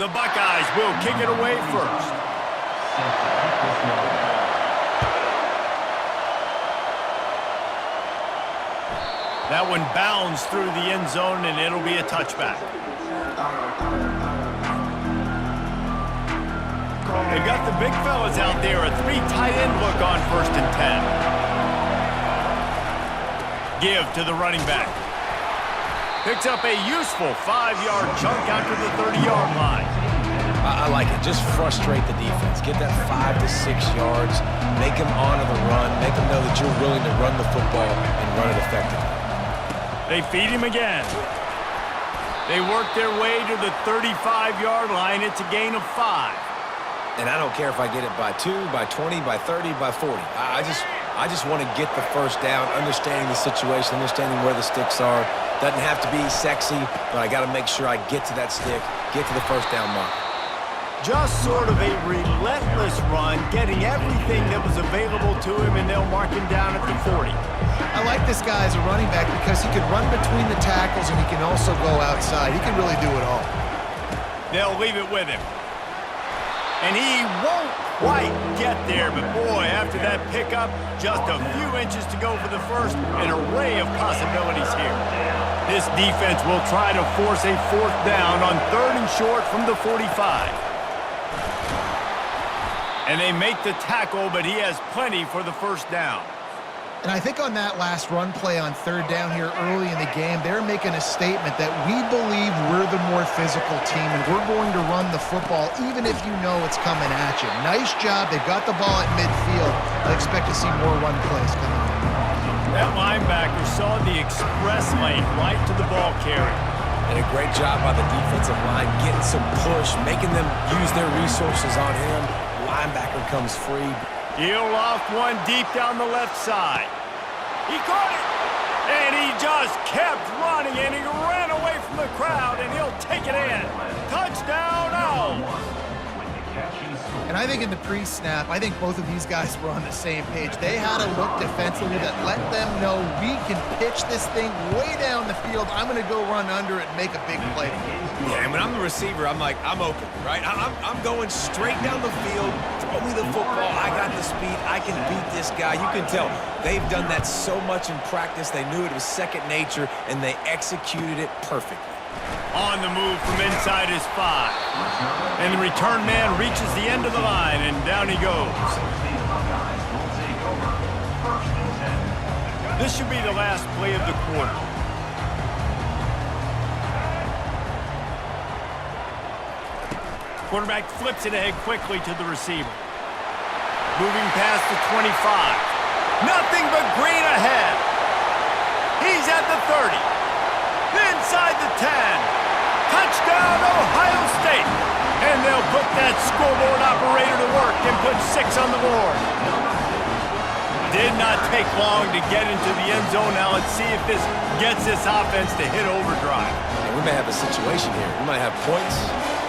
The Buckeyes will kick it away first. That one bounds through the end zone, and it'll be a touchback. They've got the big fellas out there. A 3 tight end look on 1st and 10. Give to the running back. Picks up a useful 5-yard chunk out to the 30-yard line. I like it. Just frustrate the defense. Get that 5 to 6 yards. Make them honor the run. Make them know that you're willing to run the football and run it effectively. They feed him again. They work their way to the 35-yard line. It's a gain of 5. And I don't care if I get it by 2, by 20, by 30, by 40. I just want to get the first down, understanding the situation, understanding where the sticks are. Doesn't have to be sexy, but I got to make sure I get to that stick, get to the first down mark. Just sort of a relentless run, getting everything that was available to him, and they'll mark him down at the 40. I like this guy as a running back because he can run between the tackles and he can also go outside. He can really do it all. They'll leave it with him. And he won't quite get there, but boy, after that pickup, just a few inches to go for the first. An array of possibilities here. This defense will try to force a 4th down on 3rd and short from the 45. And they make the tackle, but he has plenty for the first down. And I think on that last run play on 3rd down here early in the game, they're making a statement that we believe we're the more physical team and we're going to run the football even if you know it's coming at you. Nice job. They've got the ball at midfield. I expect to see more run plays coming up. That linebacker saw the express lane right to the ball carrier. And a great job by the defensive line, getting some push, making them use their resources on him. Linebacker comes free. He'll loft one deep down the left side. He caught it, and he just kept running, and he ran away from the crowd, and he'll take it in. Touchdown, Owls. And I think in the pre-snap, I think both of these guys were on the same page. They had a look defensively that let them know we can pitch this thing way down the field. I'm going to go run under it and make a big play. Yeah, and when I'm the receiver, I'm like, I'm open, right? I'm going straight down the field. Throw me the football. I got the speed. I can beat this guy. You can tell they've done that so much in practice. They knew it was second nature, and they executed it perfectly. On the move from inside his 5. And the return man reaches the end of the line, and down he goes. This should be the last play of the quarter. Quarterback flips it ahead quickly to the receiver. Moving past the 25. Nothing but green ahead. He's at the 30. Inside the 10. Touchdown, Ohio State. And they'll put that scoreboard operator to work and put 6 on the board. Did not take long to get into the end zone. Now let's see if this gets this offense to hit overdrive. And we may have a situation here. We might have points,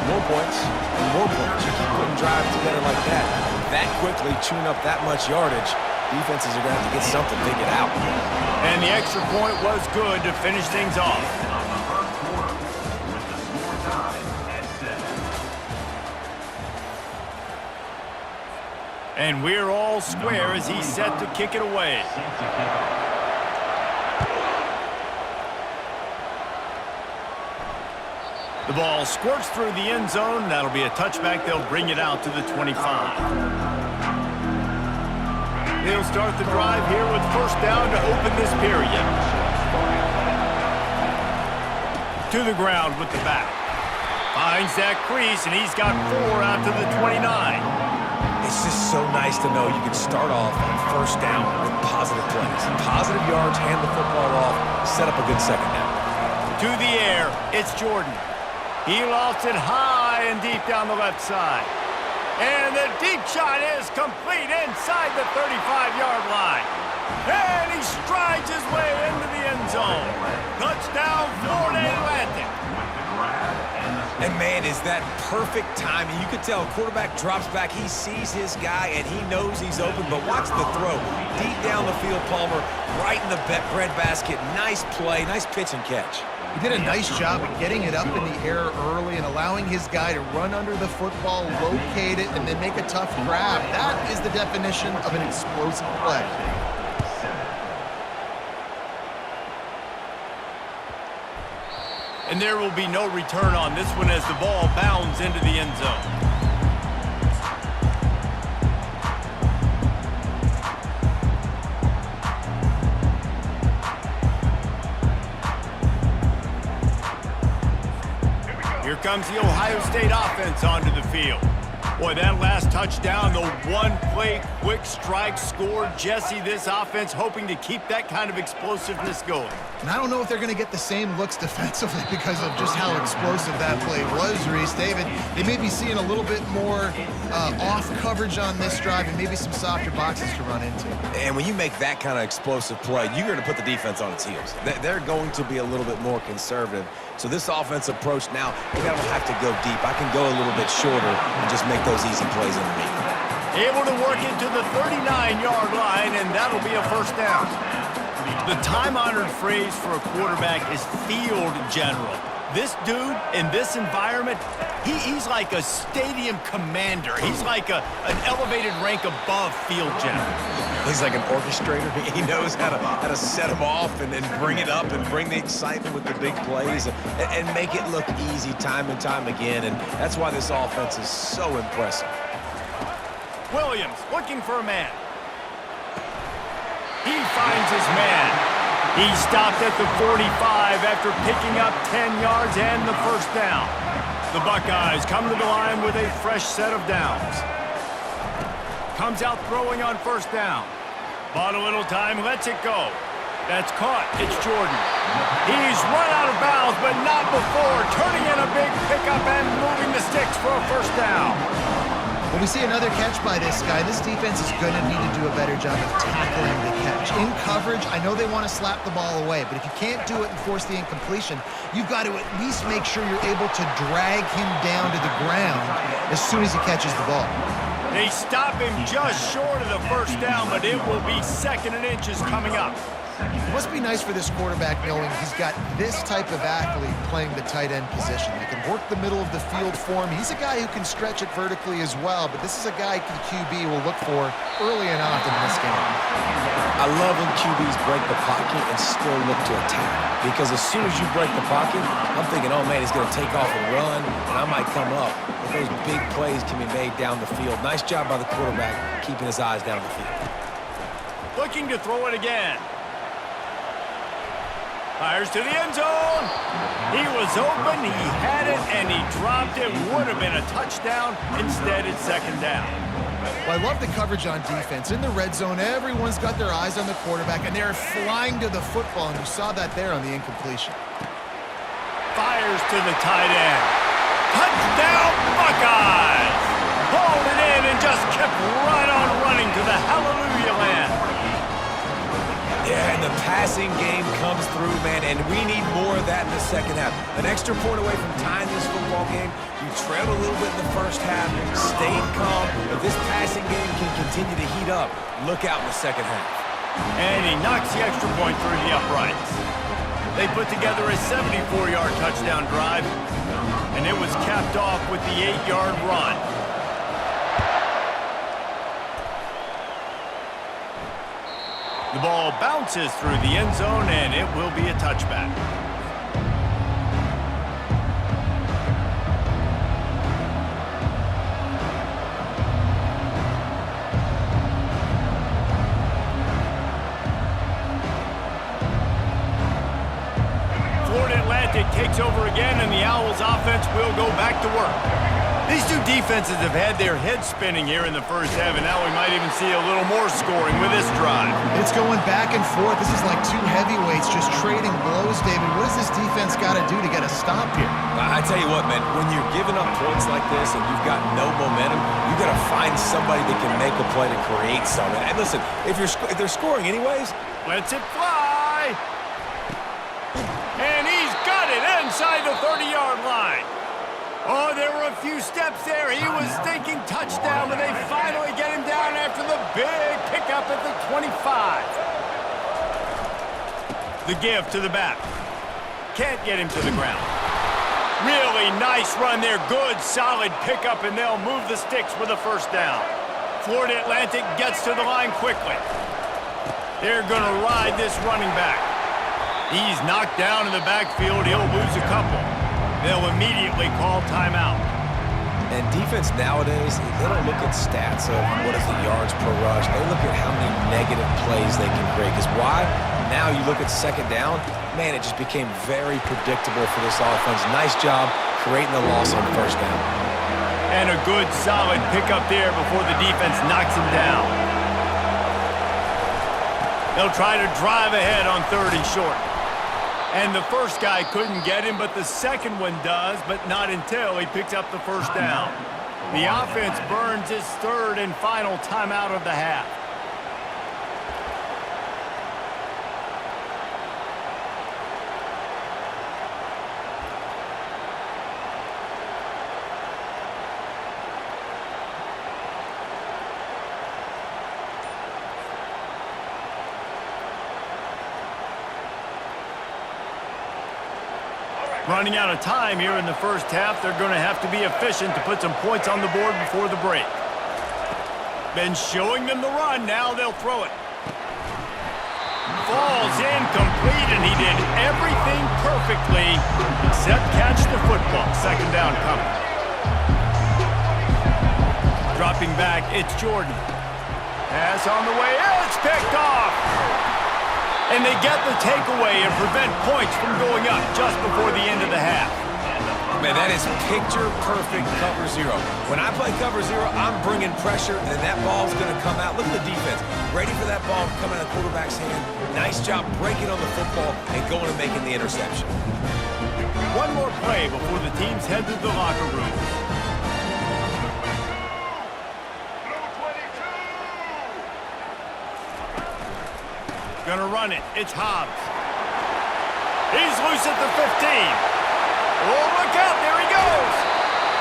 more points, and more points. You keep putting drives together like that quickly, chewing up that much yardage, defenses are going to have to get something figured out. And the extra point was good to finish things off. And we're all square as he's set to kick it away. The ball squirts through the end zone. That'll be a touchback. They'll bring it out to the 25. They'll start the drive here with first down to open this period. To the ground with the back. Finds that crease, and he's got 4 out to the 29. It's just so nice to know you can start off on first down with positive plays. Positive yards, hand the football off, set up a good second down. To the air, it's Jordan. He lofts it high and deep down the left side. And the deep shot is complete inside the 35-yard line. And he strides his way into the end zone. Touchdown, Florida Atlantic. And man, is that perfect timing. You could tell quarterback drops back. He sees his guy, and he knows he's open. But watch the throw. Deep down the field, Palmer. right in the breadbasket. Nice play, nice pitch and catch. He did a nice job of getting it up in the air early and allowing his guy to run under the football, locate it, and then make a tough grab. That is the definition of an explosive play. And there will be no return on this one as the ball bounds into the end zone. Here comes the Ohio State offense onto the field. Boy, that last touchdown, the one-play quick strike score. Jesse, this offense hoping to keep that kind of explosiveness going. And I don't know if they're going to get the same looks defensively because of just how explosive that play was, Reese. David, they may be seeing a little bit more off coverage on this drive and maybe some softer boxes to run into. And when you make that kind of explosive play, you're going to put the defense on its heels. They're going to be a little bit more conservative. So this offense approach now, I don't have to go deep. I can go a little bit shorter and just make those easy plays underneath. Able to work it to the 39-yard line, and that'll be a first down. The time-honored phrase for a quarterback is field general. This dude, in this environment, he's like a stadium commander. He's like an elevated rank above field general. He's like an orchestrator. He knows how to set them off and bring it up and bring the excitement with the big plays and make it look easy time and time again. And that's why this offense is so impressive. Williams looking for a man. He finds his man. He stopped at the 45 after picking up 10 yards and the first down. The Buckeyes come to the line with a fresh set of downs. Comes out throwing on first down. Bought a little time, lets it go. That's caught. It's Jordan. He's run out of bounds, but not before turning in a big pickup and moving the sticks for a first down. When we see another catch by this guy, this defense is going to need to do a better job of tackling the catch. In coverage, I know they want to slap the ball away, but if you can't do it and force the incompletion, you've got to at least make sure you're able to drag him down to the ground as soon as he catches the ball. They stop him just short of the first down, but it will be second and inches coming up. It must be nice for this quarterback knowing he's got this type of athlete playing the tight end position. He can work the middle of the field for him. He's a guy who can stretch it vertically as well, but this is a guy the QB will look for early and often in this game. I love when QBs break the pocket and still look to attack. Because as soon as you break the pocket, I'm thinking, oh man, he's going to take off and run, and I might come up. But those big plays can be made down the field. Nice job by the quarterback keeping his eyes down the field. Looking to throw it again. Fires to the end zone. He was open, he had it, and he dropped it. Would have been a touchdown. Instead, it's second down. Well, I love the coverage on defense. In the red zone, everyone's got their eyes on the quarterback, and they're flying to the football, and you saw that there on the incompletion. Fires to the tight end. Touchdown, Buckeyes! Hauled it in and just kept right on running to the hallelujah land. Yeah, and the passing game comes through, man, and we need more of that in the second half. An extra point away from tying this football game. You trailed a little bit in the first half, stayed calm, but this passing game can continue to heat up. Look out in the second half. And he knocks the extra point through the uprights. They put together a 74-yard touchdown drive, and it was capped off with the 8-yard run. The ball bounces through the end zone, and it will be a touchback. Florida Atlantic takes over again, and the Owls offense will go back to work. These two defenses have had their heads spinning here in the first half, and now we might even see a little more scoring with this drive. It's going back and forth. This is like two heavyweights just trading blows, David. What does this defense got to do to get a stop here? I tell you what, man, when you're giving up points like this and you've got no momentum, you got to find somebody that can make a play to create something. And listen, if they're scoring anyways, lets it fly. And he's got it inside the 30-yard line. Oh, there were a few steps there. He was thinking touchdown, but they finally get him down after the big pickup at the 25. The give to the back. Can't get him to the ground. Really nice run there. Good, solid pickup, and they'll move the sticks with a first down. Florida Atlantic gets to the line quickly. They're going to ride this running back. He's knocked down in the backfield. He'll lose a couple. They'll immediately call timeout. And defense nowadays, they don't look at stats of what is the yards per rush. They look at how many negative plays they can create. Because why? Now you look at second down, man, it just became very predictable for this offense. Nice job creating the loss on first down. And a good, solid pickup there before the defense knocks him down. They'll try to drive ahead on 3rd and short. And the first guy couldn't get him, but the second one does, but not until he picks up the first down. The offense burns its 3rd and final timeout of the half. Running out of time here in the first half, they're going to have to be efficient to put some points on the board before the break. Been showing them the run, now they'll throw it. Falls incomplete, and he did everything perfectly except catch the football. Second down coming. Dropping back, it's Jordan. Pass on the way, it's picked off. And they get the takeaway and prevent points from going up just before the end of the half. Man, that is picture-perfect cover zero. When I play cover zero, I'm bringing pressure, and that ball's going to come out. Look at the defense. Ready for that ball to come out of the quarterback's hand. Nice job breaking on the football and going and making the interception. One more play before the teams head to the locker room. Gonna run it. It's Hobbs. He's loose at the 15. Oh, look out. There he goes.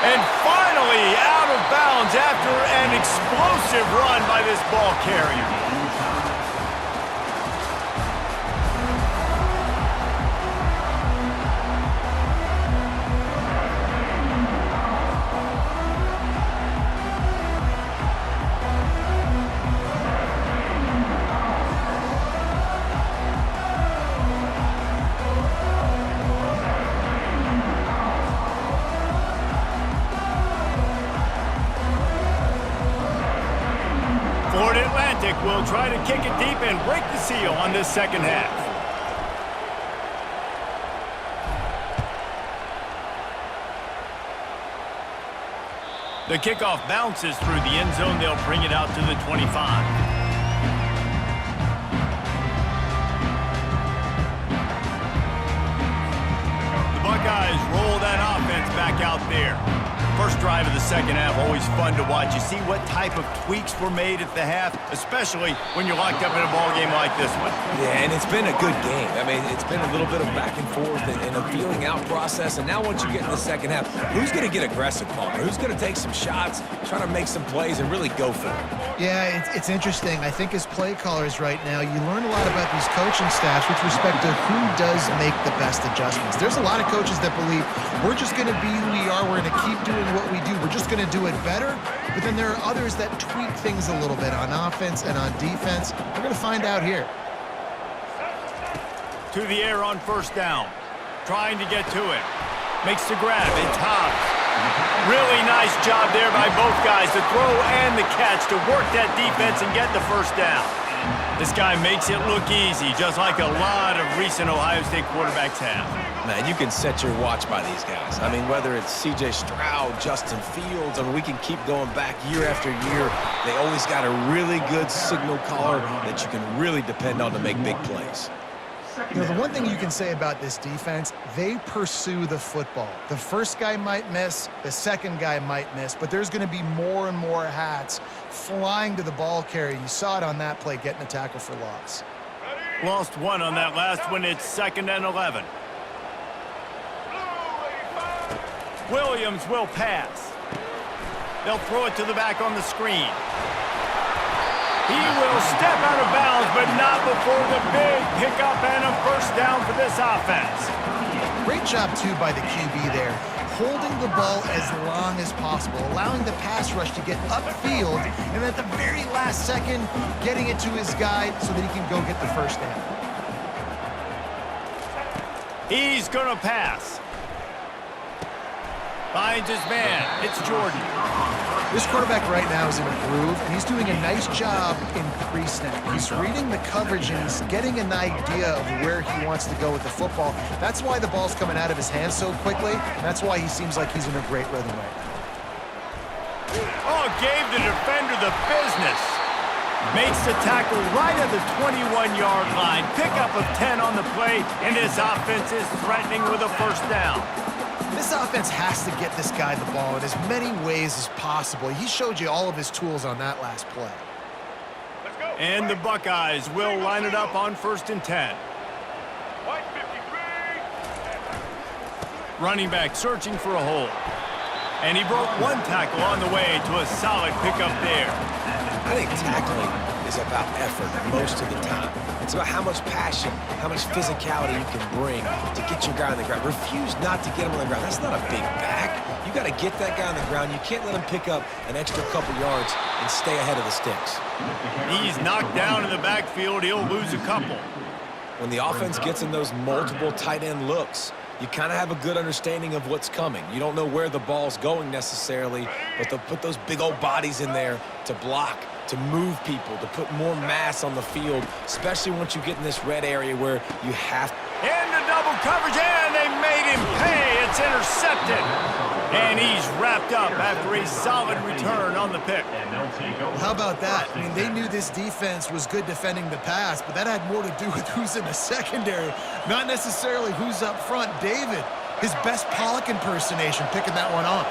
And finally out of bounds after an explosive run by this ball carrier. Florida Atlantic will try to kick it deep and break the seal on this second half. The kickoff bounces through the end zone. They'll bring it out to the 25. The Buckeyes roll that offense back out there. First drive of the second half, always fun to watch. You see what type of tweaks were made at the half, especially when you're locked up in a ball game like this one. Yeah, and it's been a good game. I mean, it's been a little bit of back and forth and a feeling out process. And now once you get in the second half, who's going to get aggressive, Palmer? Who's going to take some shots, try to make some plays, and really go for it? Yeah, it's interesting. I think as play callers right now, you learn a lot about these coaching staffs with respect to who does make the best adjustments. There's a lot of coaches that believe we're just going to be who we are. We're going to keep doing what we do. We're just going to do it better. But then there are others that tweak things a little bit on offense and on defense. We're going to find out here. To the air on first down. Trying to get to it. Makes the grab. It's Hobbs. Really nice job there by both guys, the throw and the catch, to work that defense and get the first down. This guy makes it look easy, just like a lot of recent Ohio State quarterbacks have. Man, you can set your watch by these guys. I mean, whether it's C.J. Stroud, Justin Fields, I mean, we can keep going back year after year. They always got a really good signal caller that you can really depend on to make big plays. You know, the one thing you can say about this defense, they pursue the football. The first guy might miss, the second guy might miss, but there's going to be more and more hats flying to the ball carrier. You saw it on that play, getting a tackle for loss. Lost one on that last one. It's 2nd and 11. Williams will pass. They'll throw it to the back on the screen. He will step out of bounds, but not before the big pickup and a first down for this offense. Great job, too, by the QB there, holding the ball as long as possible, allowing the pass rush to get upfield, and at the very last second, getting it to his guy so that he can go get the first down. He's going to pass. Finds his man. It's Jordan. This quarterback right now is in a groove, and he's doing a nice job in pre-snap. He's reading the coverage, and he's getting an idea of where he wants to go with the football. That's why the ball's coming out of his hands so quickly, and that's why he seems like he's in a great rhythm right now. Oh, gave the defender the business. Makes the tackle right at the 21-yard line. Pickup of 10 on the play, and his offense is threatening with a first down. This offense has to get this guy the ball in as many ways as possible. He showed you all of his tools on that last play. Let's go. And the Buckeyes will line it up on 1st and 10. Running back searching for a hole. And he broke one tackle on the way to a solid pickup there. I think tackling is about effort most of the time. It's about how much passion, how much physicality you can bring to get your guy on the ground. Refuse not to get him on the ground. That's not a big back. You got to get that guy on the ground. You can't let him pick up an extra couple yards and stay ahead of the sticks. He's knocked down in the backfield. He'll lose a couple. When the offense gets in those multiple tight end looks, you kind of have a good understanding of what's coming. You don't know where the ball's going necessarily, but they'll put those big old bodies in there to block, to move people, to put more mass on the field, especially once you get in this red area where you have to. Into double coverage, and they made him pay. It's intercepted. And he's wrapped up after a solid return on the pick. How about that? I mean, they knew this defense was good defending the pass, but that had more to do with who's in the secondary, not necessarily who's up front. David, his best Pollock impersonation, picking that one off.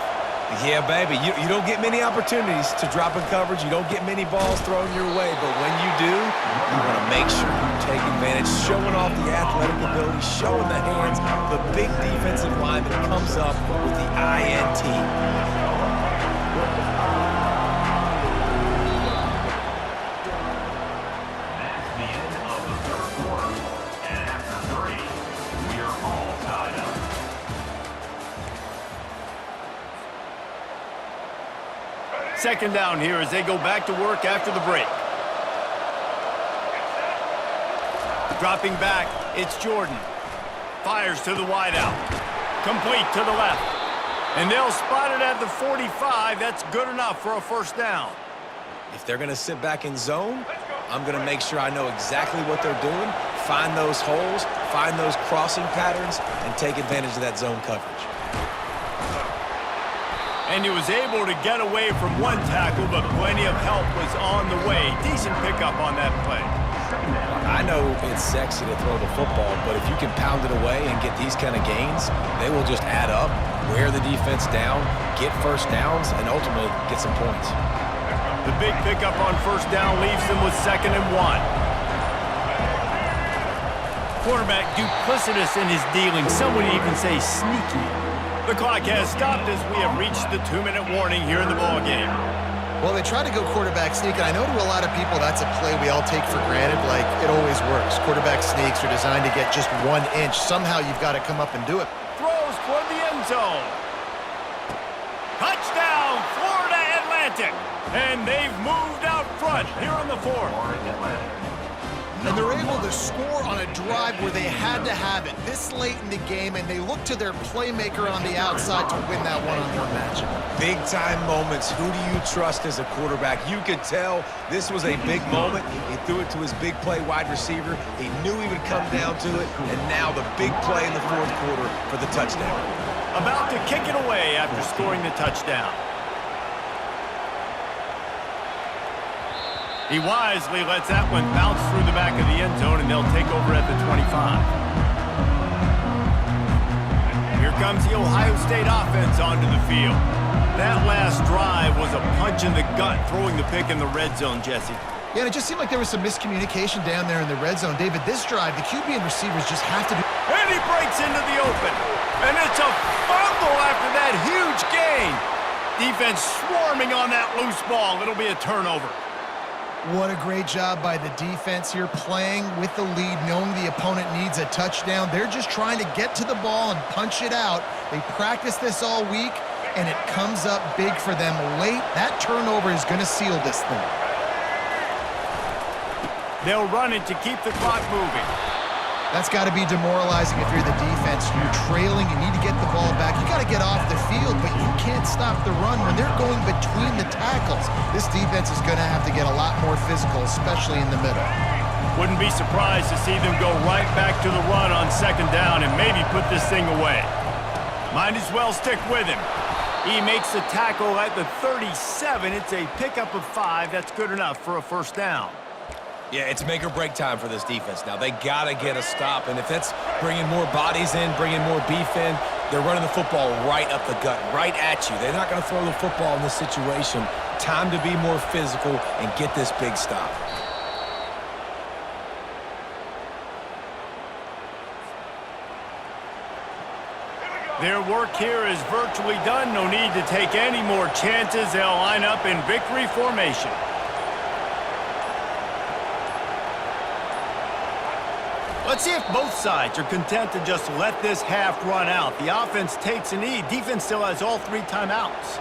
Yeah, baby, you don't get many opportunities to drop in coverage. You don't get many balls thrown your way, but when you do, you want to make sure you take advantage, showing off the athletic ability, showing the hands. The big defensive lineman comes up with the INT. Second down here as they go back to work after the break. Dropping back, it's Jordan. Fires to the wideout. Complete to the left. And they'll spot it at the 45. That's good enough for a first down. If they're going to sit back in zone, I'm going to make sure I know exactly what they're doing, find those holes, find those crossing patterns, and take advantage of that zone coverage. And he was able to get away from one tackle, but plenty of help was on the way. Decent pickup on that play. I know it's sexy to throw the football, but if you can pound it away and get these kind of gains, they will just add up, wear the defense down, get first downs, and ultimately get some points. The big pickup on first down leaves them with 2nd and 1. Quarterback duplicitous in his dealing. Some would even say sneaky. The clock has stopped as we have reached the 2-minute warning here in the ballgame. Well, they try to go quarterback sneak, and I know to a lot of people that's a play we all take for granted, like it always works. Quarterback sneaks are designed to get just 1 inch. Somehow you've got to come up and do it. Throws toward the end zone. Touchdown, Florida Atlantic. And they've moved out front here on the 4th. And they're able to score on a drive where they had to have it this late in the game, and they look to their playmaker on the outside to win that one-on-one matchup. Big-time moments. Who do you trust as a quarterback? You could tell this was a big moment. He threw it to his big play wide receiver. He knew he would come down to it, and now the big play in the 4th quarter for the touchdown. About to kick it away after scoring the touchdown. He wisely lets that one bounce through the back of the end zone, and they'll take over at the 25. Here comes the Ohio State offense onto the field. That last drive was a punch in the gut, throwing the pick in the red zone, Jesse. Yeah, and it just seemed like there was some miscommunication down there in the red zone. David, this drive, the QB and receivers just have to do... And he breaks into the open. And it's a fumble after that huge gain. Defense swarming on that loose ball. It'll be a turnover. What a great job by the defense here, playing with the lead, knowing the opponent needs a touchdown. They're just trying to get to the ball and punch it out. They practice this all week, and it comes up big for them late. That turnover is going to seal this thing. They'll run it to keep the clock moving. That's got to be demoralizing if you're the defense. You're trailing, you need to get the ball back. You got to get off the field, but you can't stop the run when they're going between the tackles. This defense is going to have to get a lot more physical, especially in the middle. Wouldn't be surprised to see them go right back to the run on second down and maybe put this thing away. Might as well stick with him. He makes the tackle at the 37. It's a pickup of 5. That's good enough for a first down. Yeah, it's make or break time for this defense. Now, they got to get a stop, and if that's bringing more bodies in, bringing more beef in, they're running the football right up the gut, right at you. They're not going to throw the football in this situation. Time to be more physical and get this big stop. Their work here is virtually done. No need to take any more chances. They'll line up in victory formation. Let's see if both sides are content to just let this half run out. The offense takes a knee. Defense still has all 3 timeouts.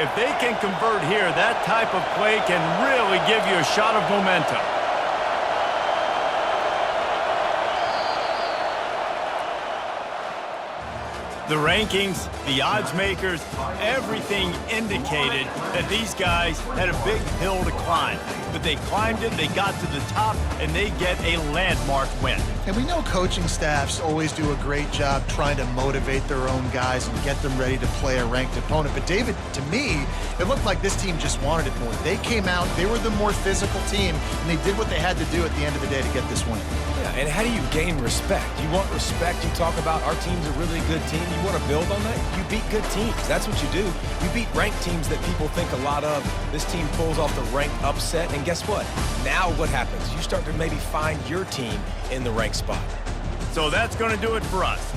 If they can convert here, that type of play can really give you a shot of momentum. The rankings, the odds makers, everything indicated that these guys had a big hill to climb. But they climbed it, they got to the top, and they get a landmark win. And we know coaching staffs always do a great job trying to motivate their own guys and get them ready to play a ranked opponent. But David, to me, it looked like this team just wanted it more. They came out, they were the more physical team, and they did what they had to do at the end of the day to get this win. Yeah, and how do you gain respect? You want respect, you talk about our team's a really good team. You want to build on that? You beat good teams. That's what you do. You beat ranked teams that people think a lot of. This team pulls off the ranked upset, and guess what? Now what happens? You start to maybe find your team in the ranked spot. So that's going to do it for us.